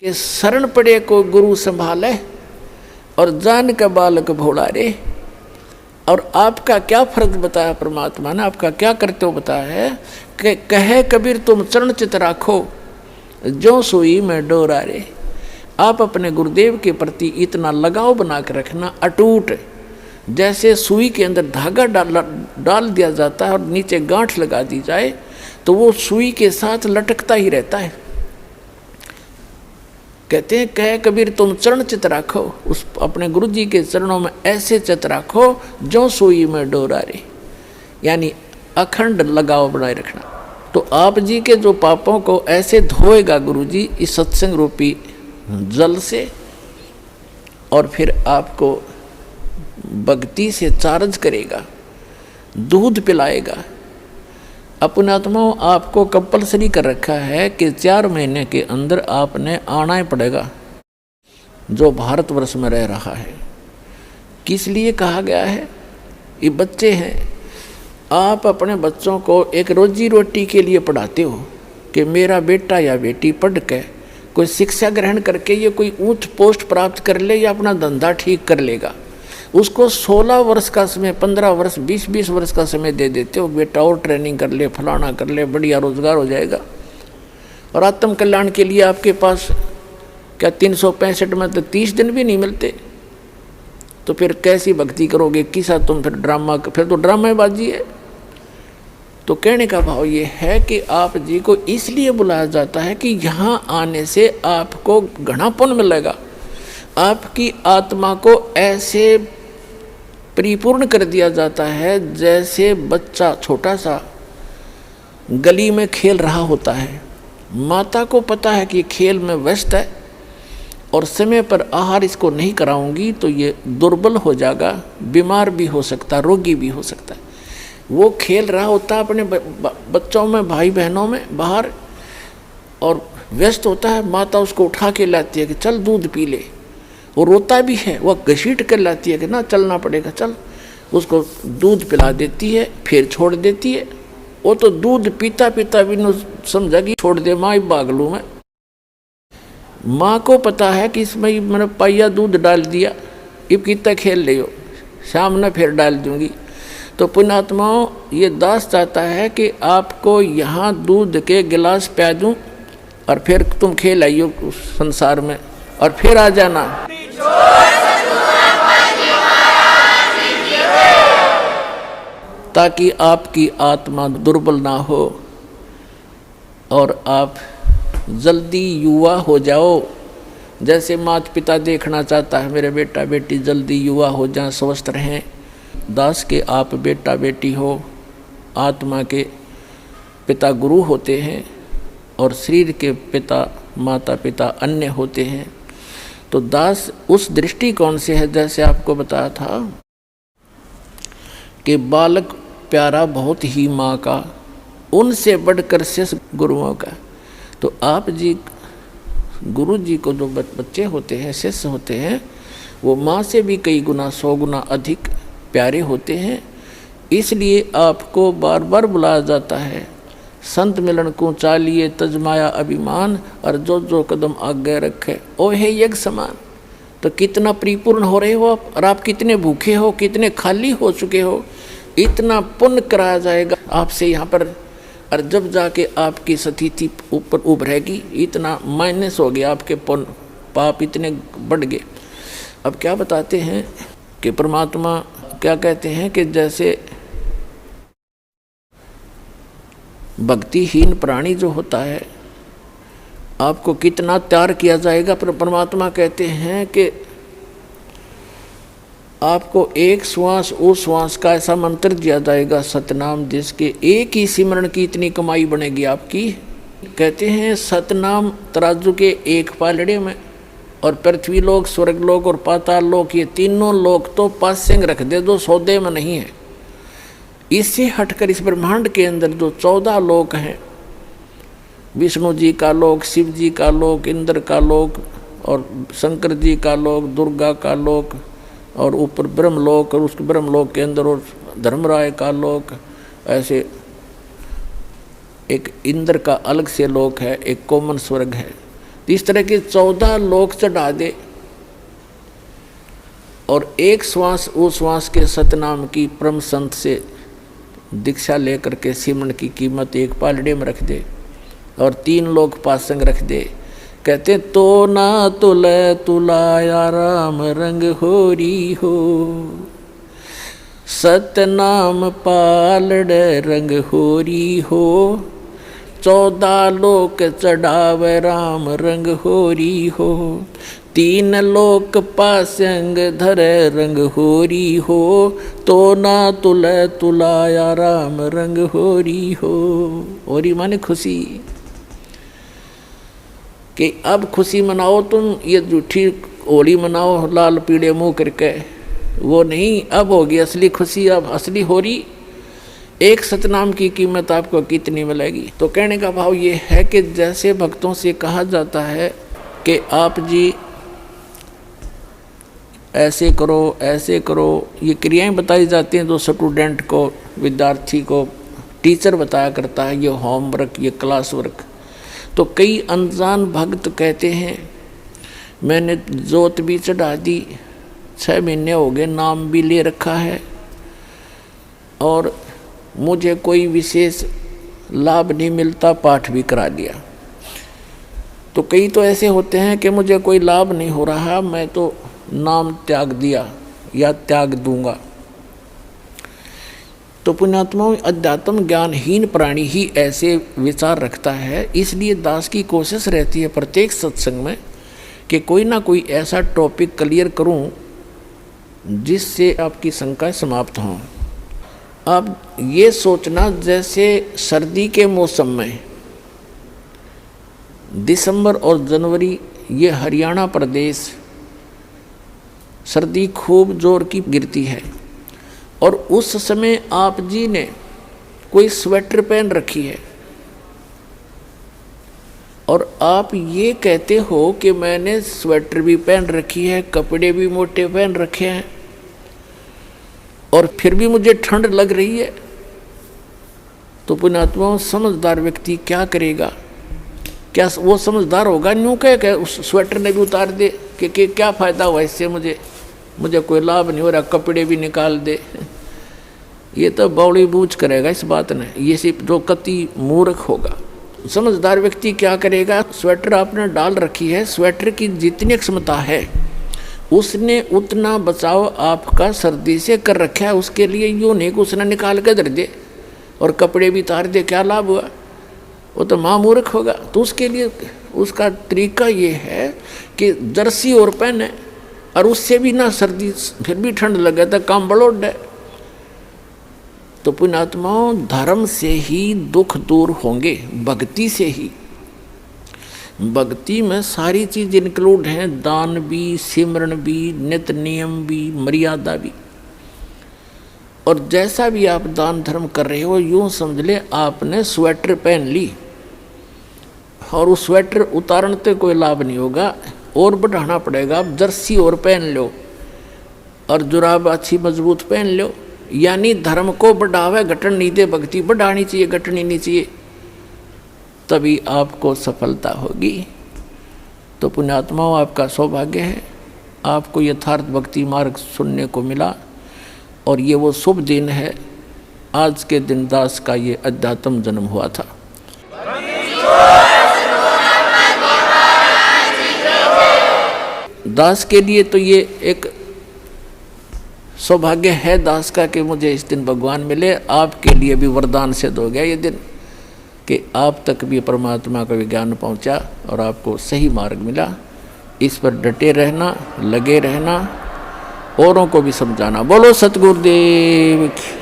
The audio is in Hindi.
कि शरण पड़े को गुरु संभाले और जान का बालक भोला रे। और आपका क्या फर्ज बताया परमात्मा ने, आपका क्या करते हो बताया है कि कहे कबीर तुम चरण चित राखो जो सुई में डोरा रे। आप अपने गुरुदेव के प्रति इतना लगाव बना के रखना अटूट, जैसे सुई के अंदर धागा डाल दिया जाता है और नीचे गांठ लगा दी जाए तो वो सुई के साथ लटकता ही रहता है। कहते हैं कहे कबीर तुम चरण चित राखो, उस अपने गुरु जी के चरणों में ऐसे चित राखो जो सुई में डोरा रे, यानी अखंड लगाव बनाए रखना। तो आप जी के जो पापों को ऐसे धोएगा गुरु जी इस सत्संग रूपी जल से, और फिर आपको भक्ति से चार्ज करेगा, दूध पिलाएगा। अपने आत्माओं आपको कंपल्सरी कर रखा है कि 4 महीने के अंदर आपने आना ही पड़ेगा जो भारतवर्ष में रह रहा है। किस लिए कहा गया है? ये बच्चे हैं, आप अपने बच्चों को एक रोजी रोटी के लिए पढ़ाते हो कि मेरा बेटा या बेटी पढ़ के कोई शिक्षा ग्रहण करके ये कोई ऊंच पोस्ट प्राप्त कर ले या अपना धंधा ठीक कर लेगा। उसको 16 वर्ष का समय, 15 वर्ष, 20 वर्ष का समय दे देते हो, बेटा और ट्रेनिंग कर ले, फलाना कर ले, बढ़िया रोजगार हो जाएगा। और आत्म कल्याण के लिए आपके पास क्या 365 में तो 30 दिन भी नहीं मिलते, तो फिर कैसी भक्ति करोगे? किसा तुम फिर ड्रामा, फिर तो ड्रामेबाजी है। तो कहने का भाव ये है कि आप जी को इसलिए बुलाया जाता है कि यहाँ आने से आपको घना पुण्य मिलेगा। आपकी आत्मा को ऐसे परिपूर्ण कर दिया जाता है जैसे बच्चा छोटा सा गली में खेल रहा होता है। माता को पता है कि खेल में व्यस्त है और समय पर आहार इसको नहीं कराऊंगी तो ये दुर्बल हो जाएगा, बीमार भी हो सकता, रोगी भी हो सकता है। वो खेल रहा होता है अपने बच्चों में, भाई बहनों में बाहर, और व्यस्त होता है। माता उसको उठा के लाती है कि चल दूध पी ले। वो रोता भी है, वह घसीट कर लाती है कि ना चलना पड़ेगा चल। उसको दूध पिला देती है, फिर छोड़ देती है। वो तो दूध पीता पीता भी न समझा कि छोड़ दे माँ, भाग लूँ मैं। माँ को पता है कि इसमें मैंने पाइया दूध डाल दिया, इब कितना खेल ले हो, शाम में फिर डाल दूंगी। तो पुण्यात्माओं, ये दास चाहता है कि आपको यहाँ दूध के गिलास पिला दूँ और फिर तुम खेल आइयो संसार में और फिर आ जाना। ताकि आपकी आत्मा दुर्बल ना हो और आप जल्दी युवा हो जाओ। जैसे माता पिता देखना चाहता है मेरे बेटा बेटी जल्दी युवा हो जाएं, स्वस्थ रहें। दास के आप बेटा बेटी हो, आत्मा के पिता गुरु होते हैं और शरीर के पिता माता पिता अन्य होते हैं। तो दास उस दृष्टिकोण से है, जैसे आपको बताया था कि बालक प्यारा बहुत ही माँ का, उनसे बढ़कर शिष्य गुरुओं का। तो आप जी गुरु जी को जो बच्चे होते हैं, शिष्य होते हैं, वो माँ से भी कई गुना 100 गुना अधिक प्यारे होते हैं। इसलिए आपको बार बार बुलाया जाता है। संत मिलन को चालिए तजमाया अभिमान, और जो जो कदम आगे रखे ओ है यज्ञ समान। तो कितना परिपूर्ण हो रहे हो आप, और आप कितने भूखे हो, कितने खाली हो चुके हो, इतना पुण्य कराया जाएगा आपसे यहाँ पर। और जब जाके आपकी स्थिति ऊपर उभरेगी, इतना माइनस हो गया, आपके पुण्य पाप इतने बढ़ गए। अब क्या बताते हैं कि परमात्मा क्या कहते हैं कि जैसे भक्तिहीन प्राणी जो होता है, आपको कितना त्याग किया जाएगा। पर परमात्मा कहते हैं कि आपको एक श्वास उस श्वास का ऐसा मंत्र दिया जाएगा सतनाम, जिसके एक ही सिमरण की इतनी कमाई बनेगी आपकी। कहते हैं सतनाम तराजू के एक पालड़े में, और पृथ्वी लोक, स्वर्ग लोक और पाताल लोक, ये तीनों लोक तो पासिंग रख दे, जो सौदे में नहीं है। इससे हटकर इस ब्रह्मांड के अंदर जो 14 लोक हैं, विष्णु जी का लोक, शिव जी का लोक, इंद्र का लोक और शंकर जी का लोक, दुर्गा का लोक, और ऊपर ब्रह्मलोक, और उस ब्रह्मलोक के अंदर और धर्मराय का लोक। ऐसे एक इंद्र का अलग से लोक है, एक कॉमन स्वर्ग है। तो इस तरह के 14 लोक चढ़ा दे और एक श्वास वो श्वास के सतनाम की परम संत से दीक्षा लेकर के सिमरन की कीमत एक पालड़े में रख दे और 3 लोग पासंग रख दे। कहते तो ना तुले तुलाया राम रंग होरी हो, सतनाम पालड़े रंग होरी हो, 14 लोक चढ़ावे राम रंग होरी हो, 3 लोक पासंग धरे रंग होरी हो, तो ना तुले तुलाया राम रंग होरी हो। होरी माने खुशी, कि अब खुशी मनाओ तुम, ये झूठी होली मनाओ लाल पीड़े मुंह करके, वो नहीं, अब होगी असली खुशी, अब असली होरी। एक सतनाम की कीमत आपको कितनी मिलेगी? तो कहने का भाव ये है कि जैसे भक्तों से कहा जाता है कि आप जी ऐसे करो ऐसे करो, ये क्रियाएं बताई जाती हैं जो स्टूडेंट को, विद्यार्थी को टीचर बताया करता है, ये होमवर्क, ये क्लास वर्क। तो कई अनजान भक्त कहते हैं मैंने जोत भी चढ़ा दी, 6 महीने हो गए, नाम भी ले रखा है और मुझे कोई विशेष लाभ नहीं मिलता, पाठ भी करा दिया। तो कई तो ऐसे होते हैं कि मुझे कोई लाभ नहीं हो रहा, मैं तो नाम त्याग दिया या त्याग दूंगा। तो पुण्यात्माओं, अध्यात्म ज्ञानहीन प्राणी ही ऐसे विचार रखता है। इसलिए दास की कोशिश रहती है प्रत्येक सत्संग में कि कोई ना कोई ऐसा टॉपिक क्लियर करूं जिससे आपकी शंकाएं समाप्त हों। अब ये सोचना, जैसे सर्दी के मौसम में दिसंबर और जनवरी, ये हरियाणा प्रदेश सर्दी खूब जोर की गिरती है और उस समय आप जी ने कोई स्वेटर पहन रखी है और आप ये कहते हो कि मैंने स्वेटर भी पहन रखी है, कपड़े भी मोटे पहन रखे हैं और फिर भी मुझे ठंड लग रही है। तो पुण्यात्माओं, समझदार व्यक्ति क्या करेगा? क्या वो समझदार होगा? यूँ कह उस स्वेटर ने भी उतार दे कि क्या फ़ायदा हुआ इससे, मुझे कोई लाभ नहीं हो रहा, कपड़े भी निकाल दे। ये तो बौड़ी बूझ करेगा इस बात ने, ये सिर्फ जो कति मूर्ख होगा। समझदार व्यक्ति क्या करेगा? स्वेटर आपने डाल रखी है, स्वेटर की जितनी क्षमता है उसने उतना बचाव आपका सर्दी से कर रखा है, उसके लिए यूँ नहीं कि उसने निकाल के धर दे और कपड़े भी उतार दे, क्या लाभ हुआ? वो तो महामूर्ख होगा। तो उसके लिए उसका तरीका ये है कि जर्सी और पहने और उससे भी ना सर्दी, फिर भी ठंड लगे तो काम बड़ोड है। तो पुण्यात्माओं, धर्म से ही दुख दूर होंगे, भक्ति से ही। भक्ति में सारी चीज इंक्लूड हैं, दान भी, सिमरन भी, नित्य नियम भी, मर्यादा भी। और जैसा भी आप दान धर्म कर रहे हो, यूँ समझ ले आपने स्वेटर पहन ली और उस स्वेटर उतारने से कोई लाभ नहीं होगा, और बढ़ाना पड़ेगा। आप जर्सी और पहन लो और जुराब अच्छी मजबूत पहन लो, यानी धर्म को बढ़ावे, घटन नहीं दे। भक्ति बढ़ानी चाहिए, घटनी नहीं चाहिए, तभी आपको सफलता होगी। तो पुण्यात्माओं, आपका सौभाग्य है, आपको यथार्थ भक्ति मार्ग सुनने को मिला और ये वो शुभ दिन है। आज के दिन दास का ये अध्यात्म जन्म हुआ था। दास के लिए तो ये एक सौभाग्य है दास का कि मुझे इस दिन भगवान मिले। आपके लिए भी वरदान सिद्ध हो गया ये दिन कि आप तक भी परमात्मा का विज्ञान पहुंचा और आपको सही मार्ग मिला। इस पर डटे रहना, लगे रहना, औरों को भी समझाना। बोलो सतगुरुदेव की।